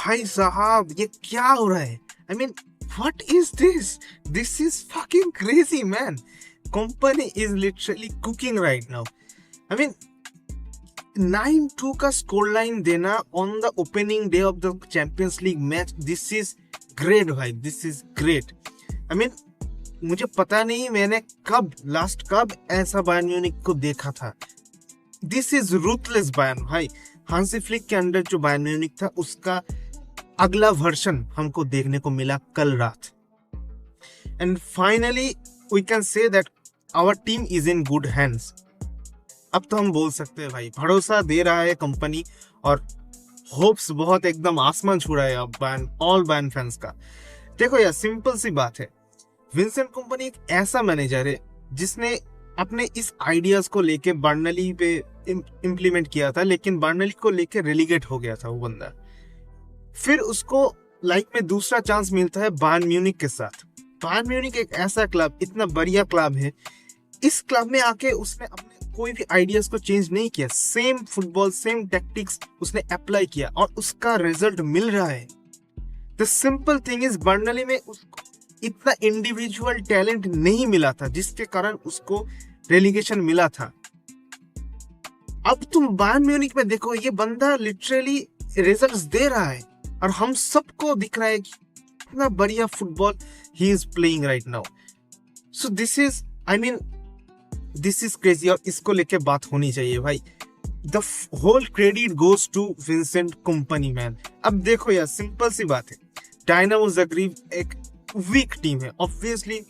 भाई साहब ये क्या हो रहा है? I mean what is this? This is fucking crazy man. Kompany is literally cooking right now. I mean 9-2 का स्कोर लाइन देना on the opening day of the champions league match. This is great भाई, this is great. I mean मुझे पता नहीं मैंने कब ऐसा Bayern Munich को देखा था. दिस इज रूथलेस बायर्न भाई. हांसी फ्लिक के अंडर जो बायर्न म्यूनिख था उसका अगला वर्जन हमको देखने को मिला कल रात. And finally we can say that our team is in good hands. अब तो हम बोल सकते हैं भाई भरोसा दे रहा है कंपनी और होप्स बहुत एकदम आसमान छू रहा है अब ऑल बायर्न फैंस का. देखो यार सिंपल सी बात है, विंसेंट कंपनी एक ऐसा मैनेजर है जिसने अपने इस आइडियाज को लेके बर्नली पे इम्प्लीमेंट किया था, लेकिन बर्नली को लेके रेलीगेट हो गया था वो बंदा. फिर उसको लाइफ में दूसरा चांस मिलता है बायर्न म्यूनिख के साथ. बायर्न म्यूनिख एक ऐसा क्लब, इतना बढ़िया क्लब है. इस क्लब में आके उसने अपने कोई भी आइडियाज को चेंज नहीं किया. सेम फुटबॉल सेम टैक्टिक्स उसने अप्लाई किया और उसका रिजल्ट मिल रहा है. The simple thing is Burnley में उसको इतना इंडिविजुअल टैलेंट नहीं मिला था जिसके कारण उसको रेलीगेशन मिला था. अब तुम बायर्न म्यूनिख में देखो ये बंदा लिटरली रिजल्ट्स दे रहा है और हम सबको दिख रहा है कि कितना बढ़िया football he is playing right now. So this is I mean this is crazy और इसको लेके बात होनी चाहिए भाई. The whole credit goes to Vincent Kompany man. अब देखो यार सिंपल सी बात है, डायनामो ज़ाग्रेब एक वीक टीम है. ऑब्वियसली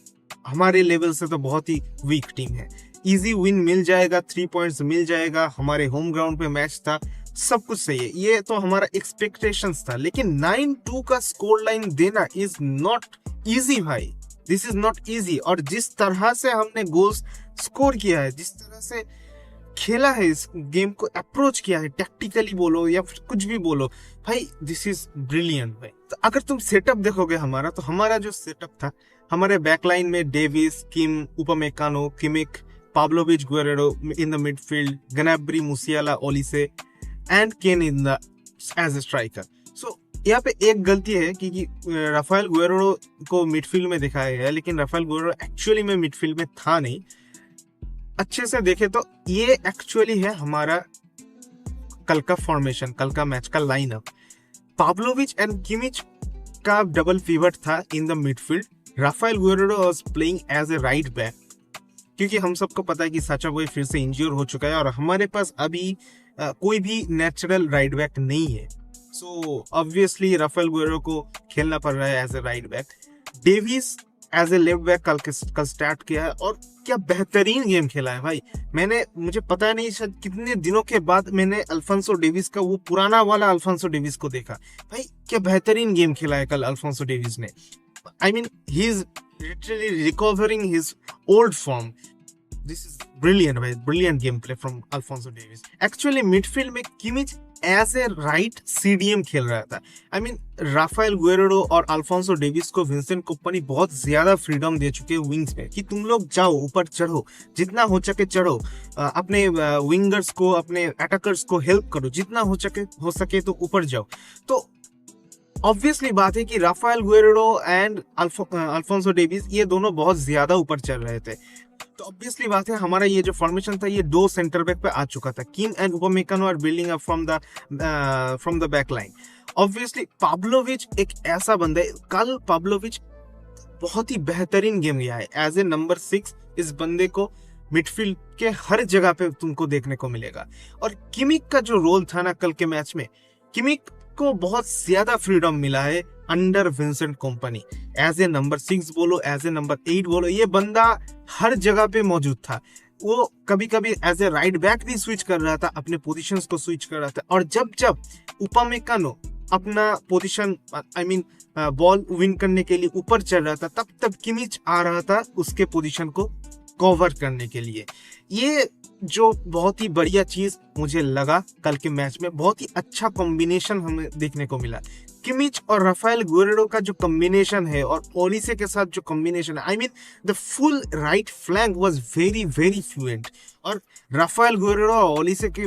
हमारे लेवल से तो बहुत ही वीक टीम है. इजी विन मिल जाएगा, 3 पॉइंट्स मिल जाएगा. हमारे होम ग्राउंड पे मैच था, सब कुछ सही है. ये तो हमारा एक्सपेक्टेशंस था. लेकिन 9-2 का स्कोर लाइन देना इज नॉट इजी भाई. This is not easy. और जिस तरह से हमने गोल्स स्कोर किया है, जिस तरह से खेला है, इस गेम को अप्रोच किया है, टैक्टिकली बोलो या फिर कुछ भी बोलो भाई, दिस इज ब्रिलियंट भाई. तो अगर तुम सेटअप देखोगे हमारा, तो हमारा जो सेटअप था, हमारे बैकलाइन में Davies, Kim, Upamecano, Kimmich, Pavlovic, Guerreiro in the midfield, Gnabry, Musiala, Olise and Kane in the as a striker. So यहाँ पे एक गलती है कि राफेल गुएरेरो को मिडफील्ड में दिखाया गया है, लेकिन राफेल गुएरेरो एक्चुअली में मिडफील्ड में था नहीं. अच्छे से देखे तो ये एक्चुअली है हमारा कल का फॉर्मेशन, कल का मैच का लाइनअप. पाब्लोविच एंड किमिच का डबल पिवट था in the midfield. Raphael Guerreiro was playing as a right back, क्योंकि हम सबको पता है कि साचा बॉय फिर से इंज्योर हो चुका है और हमारे पास अभी कोई भी नेचुरल राइट बैक नहीं है. सो ऑब्वियसली राफेल गुएरेरो को खेलना पड़ रहा है as a right back. Davies as a left back कल स्टार्ट किया है और क्या बेहतरीन गेम खेला है भाई. मुझे पता नहीं शायद कितने दिनों के बाद मैंने अल्फोंसो डेविस का वो पुराना वाला अल्फोंसो डेविस को देखा. भाई क्या बेहतरीन गेम खेला है कल अल्फोंसो डेविस ने. I mean he is literally recovering his old form. This is brilliant भाई, brilliant game play from Alphonso Davies. Actually midfield में Kimmich as a right CDM खेल रहा था. आई मीन राफेल गुएरेरो और Alphonso Davies को Vincent Kompany बहुत ज्यादा freedom दे चुके हैं विंग्स में कि तुम लोग जाओ, ऊपर चढ़ो, जितना हो सके चढ़ो, अपने विंगर्स को, अपने अटैकर्स को हेल्प करो, जितना हो सके तो ऊपर जाओ. तो ऑब्वियसली बात है कि Raphael Guerreiro and Alphonso Davies ये दोनों बहुत ज्यादा ऊपर चल रहे थे. तो ऑब्वियसली बात है हमारा ये जो फॉर्मेशन था ये 2 सेंटर बैक पे आ चुका था. Kim and Upamecano are building up from the back line. Obviously Pavlovic एक ऐसा बंदा है, कल पाब्लोविच बहुत ही बेहतरीन गेम गया है. एज ए नंबर 6 इस बंदे को मिडफील्ड के हर जगह पे तुमको देखने को मिलेगा. और किमिक का जो रोल था ना कल के मैच में, किमिक को बहुत ज्यादा फ्रीडम मिला है under Vincent Kompany. As a number 6 बोलो, एज ए नंबर 8 बोलो, ये बंदा हर जगह पे मौजूद था. वो कभी कभी एज ए राइट बैक भी स्विच कर रहा था, अपने पोजीशंस को स्विच कर रहा था. और जब उपामेकानो अपना position I mean ball win करने के लिए ऊपर चल रहा था, तब किमिच आ रहा था उसके पोजीशन को कवर करने के लिए. ये जो बहुत ही बढ़िया चीज मुझे लगा कल के मैच में, बहुत ही अच्छा कॉम्बिनेशन हमें देखने को मिला. किमिच और राफेल गुएरेरो का जो कॉम्बिनेशन है और ओलिसे के साथ जो कॉम्बिनेशन है, I mean the full right flank was very very fluent. और राफेल गुएरेरो और ओलिसे के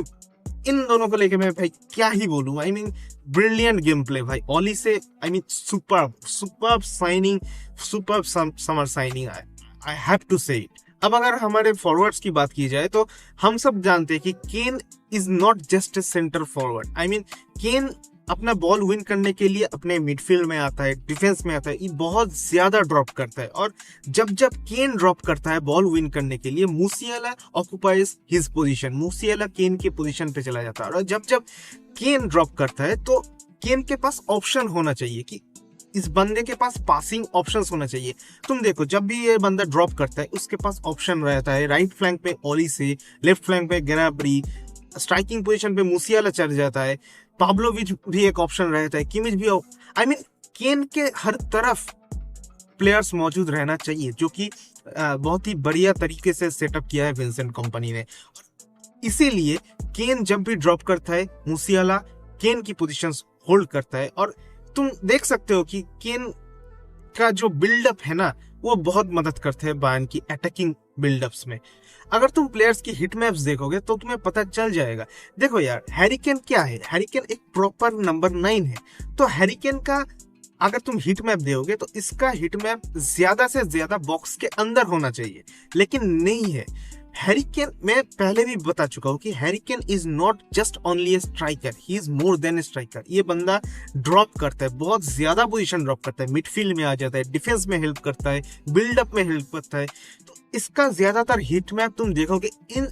इन दोनों को लेके मैं भाई क्या ही बोलूं. I mean brilliant game play भाई Olise. I mean super signing, super summer signing, I have to say it. अब अगर हमारे फॉरवर्ड्स की बात की जाए तो हम सब जानते हैं कि Kane is not just a centre forward. I mean Kane अपना बॉल विन करने के लिए अपने मिडफील्ड में आता है, डिफेंस में आता है, ये बहुत ज्यादा ड्रॉप करता है। और जब जब केन ड्रॉप करता है बॉल विन करने के लिए, Musiala occupies his position, Musiala Kane की पोजीशन पे चला जाता है। और जब जब केन ड्रॉप करता है तो केन के पास ऑप्शन होना चाहिए कि इस बंदे के पास पासिंग ऑप्शंस होना चाहिए। तुम देखो जब भी ये बंदा ड्रॉप करता है उसके पास ऑप्शन रहता है, राइट फ्लैंक पे ओली से, लेफ्ट फ्लैंक पे ग्नाब्री, स्ट्राइकिंग पोजीशन पे मूसियाला चढ़ जाता है, पाब्लोविच भी एक ऑप्शन रहता है, किमिच भी। आई मीन केन के हर तरफ प्लेयर्स मौजूद रहना चाहिए, जो कि बहुत ही बढ़िया तरीके से सेटअप किया है विंसेंट कंपनी ने। इसीलिए केन जब भी ड्रॉप करता है मूसियाला केन की पोजीशंस होल्ड करता है। और तुम देख सकते हो कि केन का जो बिल्डअप है ना वो बहुत मदद करते हैं बायर्न की अटैकिंग बिल्डअप्स में। अगर तुम प्लेयर्स की हिट मैप्स देखोगे तो तुम्हें पता चल जाएगा। देखो यार हैरी केन क्या है, हैरी केन एक प्रॉपर नंबर 9 है। तो हैरी केन का अगर तुम हिट मैप देखोगे तो इसका हिट मैप ज्यादा से ज्यादा बॉक्स के अंदर होना चाहिए, लेकिन नहीं है। हैरी केन, मैं पहले भी बता चुका हूँ कि Harry Kane is not just only A striker, he is more than A striker. ये बंदा ड्रॉप करता है, बहुत ज्यादा पोजीशन ड्रॉप करता है, मिडफील्ड में आ जाता है, डिफेंस में हेल्प करता है, बिल्डअप में हेल्प करता है। तो इसका ज्यादातर हिट मैप तुम देखोगे इन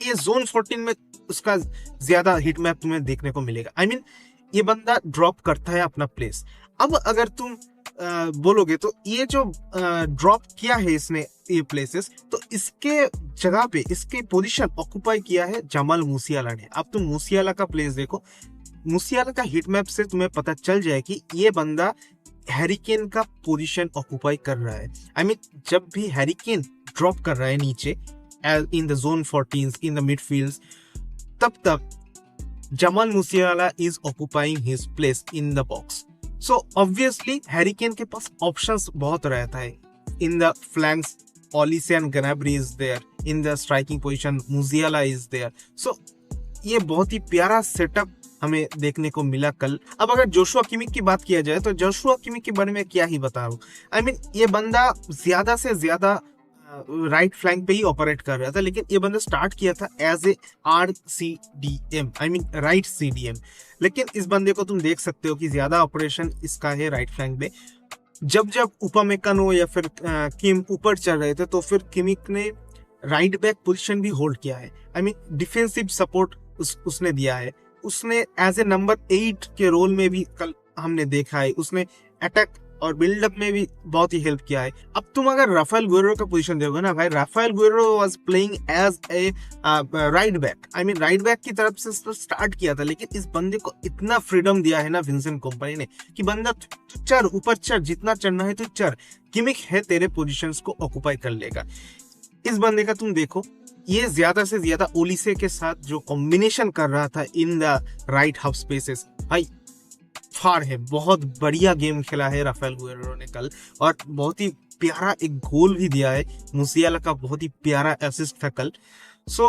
ये जोन 14 में उसका ज्यादा हिट मैप तुम्हें देखने को मिलेगा। आई मीन ये बंदा ड्रॉप करता है अपना प्लेस। अब अगर तुम बोलोगे तो ये जो ड्रॉप किया है इसने ये प्लेसेस, तो इसके जगह पे इसके पोजीशन ऑक्युपाई किया है जमाल मूसियाला ने। अब तुम मूसियाला का प्लेस देखो, मूसियाला का हिट मैप से तुम्हें पता चल जाए कि ये बंदा हैरी केन का पोजीशन ऑक्युपाई कर रहा है। आई मीन जब भी हैरी केन ड्रॉप कर रहा है नीचे in the zone 14 in the midfield, तब Jamal Musiala is occupying his place in the box. So obviously Harry Kane के पास ऑप्शंस बहुत रहता है। In the flanks Olise and Gnabry is there, in the striking position Musiala is there. So ये बहुत ही प्यारा setup हमें देखने को मिला कल। अब अगर जोशुआ किमिक की बात किया जाए तो जोशुआ किमिक के बारे में क्या ही बताऊं। आई मीन ये बंदा ज्यादा से ज्यादा राइट फ्लैंक पे ही ऑपरेट कर रहा था, लेकिन ये बंदा स्टार्ट किया था as a RCDM, I mean right CDM। लेकिन इस बंदे को तुम देख सकते हो कि ज्यादा ऑपरेशन इसका है राइट फ्लैंक पे। जब जब उपामेकानो या फिर किम ऊपर चल रहे थे तो फिर किमिक ने राइट बैक पोजीशन भी होल्ड किया है। आई मीन डिफेंसिव सपोर्ट उसने दिया है। उसने एज ए नंबर 8 के रोल में भी कल हमने देखा है, उसने अटैक और बिल्डअप में भी बहुत ही हेल्प किया है। अब तुम अगर राफेल गुएरो का पोजीशन देखोगे ना भाई, Raphael Guerreiro was playing as a right back. I mean right back की तरफ से स्टार्ट किया था, लेकिन इस बंदे को इतना फ्रीडम दिया है ना विंसेंट कंपनी ने कि बंदा चढ़, ऊपर चढ़, जितना चढ़ना है तो चढ़, किमिक है तेरे पोजीशंस को ऑक्युपाई कर लेगा। इस बंदे का तुम देखो, ये ज्यादा से ज्यादा ओलिसे के साथ जो कॉम्बिनेशन कर रहा था in the right half spaces, भाई फार है। बहुत बढ़िया गेम खेला है राफेल गुएरो ने कल, और बहुत ही प्यारा एक गोल भी दिया है। मूसियाला का बहुत ही प्यारा असिस्ट था कल। सो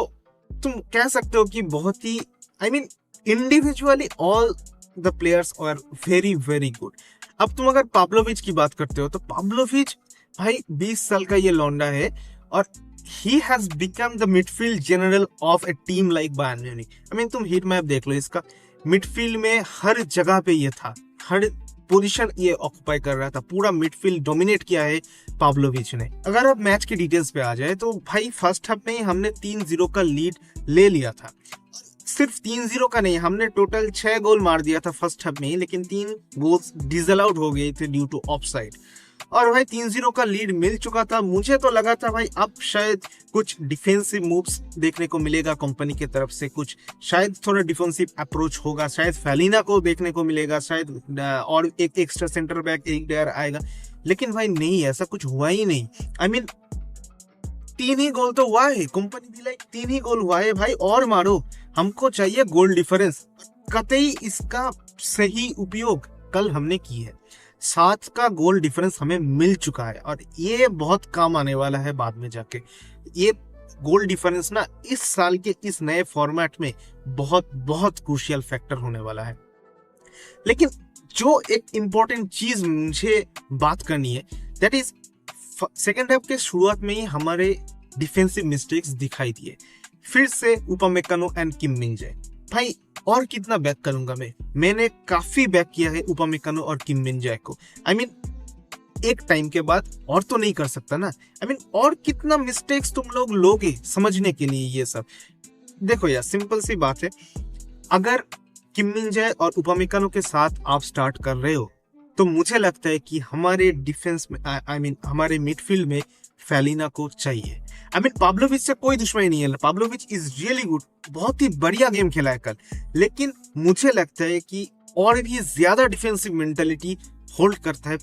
तुम कह सकते हो कि बहुत ही, I mean individually all the players are very very good. अब तुम अगर पाब्लोविच की बात करते हो तो पाब्लोविच भाई 20 साल का ये लौंडा है, और he has become the midfield general of a team like Bayern Munich। I mean तुम हीट मैप देख लो इसका, मिडफील्ड में हर जगह पे ये था, हर पोजीशन ये ऑक्युपाई कर रहा था, पूरा मिडफील्ड डोमिनेट किया है पाब्लोविच ने। अगर अब मैच के डिटेल्स पे आ जाए तो भाई फर्स्ट हाफ में ही हमने 3-0 का लीड ले लिया था। सिर्फ 3-0 का नहीं, हमने टोटल 6 गोल मार दिया था फर्स्ट हाफ में ही, लेकिन 3 गोल्स डिसअलाउड हो गए थे ड्यू टू ऑफसाइड। और भाई 3-0 का लीड मिल चुका था। मुझे तो लगा था भाई अब शायद कुछ डिफेंसिव मूव्स देखने को मिलेगा कंपनी की तरफ से, कुछ शायद थोड़ा डिफेंसिव अप्रोच होगा, शायद फेलिना को देखने को मिलेगा, शायद और एक एक्स्ट्रा सेंटर बैक एक प्लेयर आएगा। लेकिन भाई नहीं, ऐसा कुछ हुआ ही नहीं। आई मीन 3 ही गोल तो हुआ है, कंपनी भी लाइक 3 ही गोल हुआ है भाई, और मारो, हमको चाहिए गोल डिफरेंस। कतई इसका सही उपयोग कल हमने की है। 7 का गोल डिफरेंस हमें मिल चुका है, और ये बहुत काम आने वाला है बाद में जाके। ये गोल डिफरेंस ना इस साल के इस नए फॉर्मेट में बहुत बहुत क्रूशियल फैक्टर होने वाला है। लेकिन जो एक इम्पोर्टेंट चीज मुझे बात करनी है, दैट इज सेकेंड हाफ के शुरुआत में ही हमारे डिफेंसिव मिस्टेक्स दिखाई दिए। फिर से उपमेकानो एंड किम मिन जाए। भाई और कितना बैक करूंगा मैंने काफी बैक किया है उपमेकानो और किम मिन जाए को। आई मीन एक टाइम के बाद और तो नहीं कर सकता ना। आई मीन और कितना मिस्टेक्स तुम लोग लोगे समझने के लिए ये सब। देखो यार, सिंपल सी बात है, अगर किम मिन जाए और उपमेकानो के साथ आप स्टार्ट कर रहे हो तो मुझे लगता है कि हमारे डिफेंस में हमारे मिडफील्ड में फेलिना को चाहिए। पाब्लोविच से कोई दुश्मनी नहीं है, पाब्लोविच इज रियली गुड, बहुत ही बढ़िया गेम खेला है कल, लेकिन मुझे लगता है कि और भी ज्यादा डिफेंसिव मेंटालिटी होल्ड करता है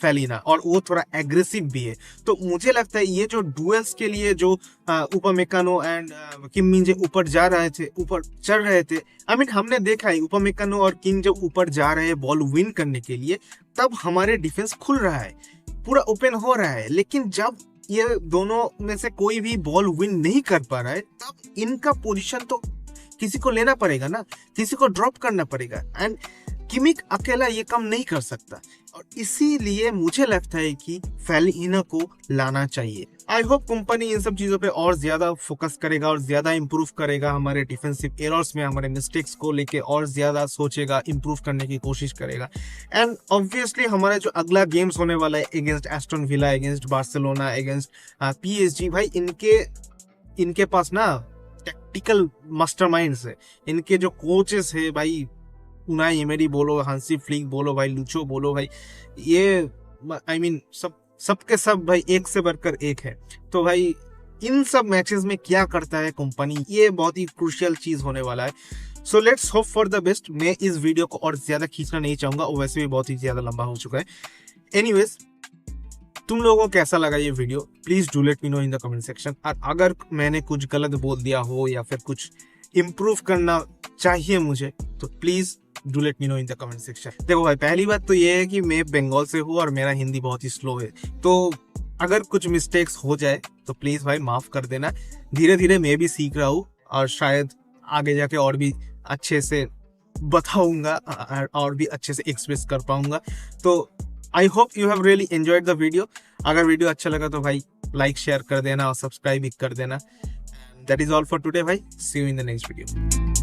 फेलिना, और वो थोड़ा एग्रेसिव भी है। तो मुझे लगता है ये जो डुएल्स के लिए जो उपमेकानो एंड किम मिन जे ऊपर चढ़ रहे थे, हमने देखा है उपमेकानो और किम जब ऊपर जा रहे हैं बॉल विन करने के लिए, तब हमारे डिफेंस खुल रहा है, पूरा ओपन हो रहा है। लेकिन जब ये दोनों में से कोई भी बॉल विन नहीं कर पा रहा है, तब इनका पोजीशन तो किसी को लेना पड़ेगा ना, किसी को ड्रॉप करना पड़ेगा, एंड किमिक अकेला ये काम नहीं कर सकता। और इसीलिए मुझे लगता है कि फेलिना को लाना चाहिए। आई होप कंपनी इन सब चीजों पे और ज्यादा फोकस करेगा और ज्यादा इंप्रूव करेगा, हमारे डिफेंसिव एरर्स में हमारे मिस्टेक्स को लेके और ज्यादा सोचेगा, इंप्रूव करने की कोशिश करेगा। एंड ऑब्वियसली हमारा जो अगला गेम्स होने वाला है against Aston villa, against Barcelona, against PSG, भाई इनके पास ना टैक्टिकल मास्टरमाइंड्स है, इनके जो कोचेस है भाई, उनाई एमरी बोलो, हांसी फ्लिक बोलो भाई, लुचो बोलो भाई, ये सबके सब भाई एक से बढ़कर एक है। तो भाई इन सब मैचेस में क्या करता है कंपनी, ये बहुत ही क्रूशियल चीज होने वाला है। So let's hope for the best. मैं इस वीडियो को और ज्यादा खींचना नहीं चाहूंगा, और वैसे भी बहुत ही ज्यादा लंबा हो चुका है। एनीवेज, तुम लोगों को कैसा लगा ये video, please do let me know in the comment section. और अगर मैंने कुछ गलत बोल दिया हो या फिर कुछ इम्प्रूव करना चाहिए मुझे, तो please do let me know in the comment section. देखो भाई, पहली बात तो ये है कि मैं बंगाल से हूँ और मेरा हिंदी बहुत ही स्लो है, तो अगर कुछ मिस्टेक्स हो जाए तो प्लीज भाई माफ कर देना। धीरे धीरे मैं भी सीख रहा हूँ और शायद आगे जाके और भी अच्छे से बताऊंगा और भी अच्छे से एक्सप्रेस कर पाऊंगा। तो I hope you have really enjoyed the video. अगर वीडियो अच्छा लगा तो भाई लाइक शेयर कर देना और सब्सक्राइब भी कर देना। That is all for today भाई, see you in the next video.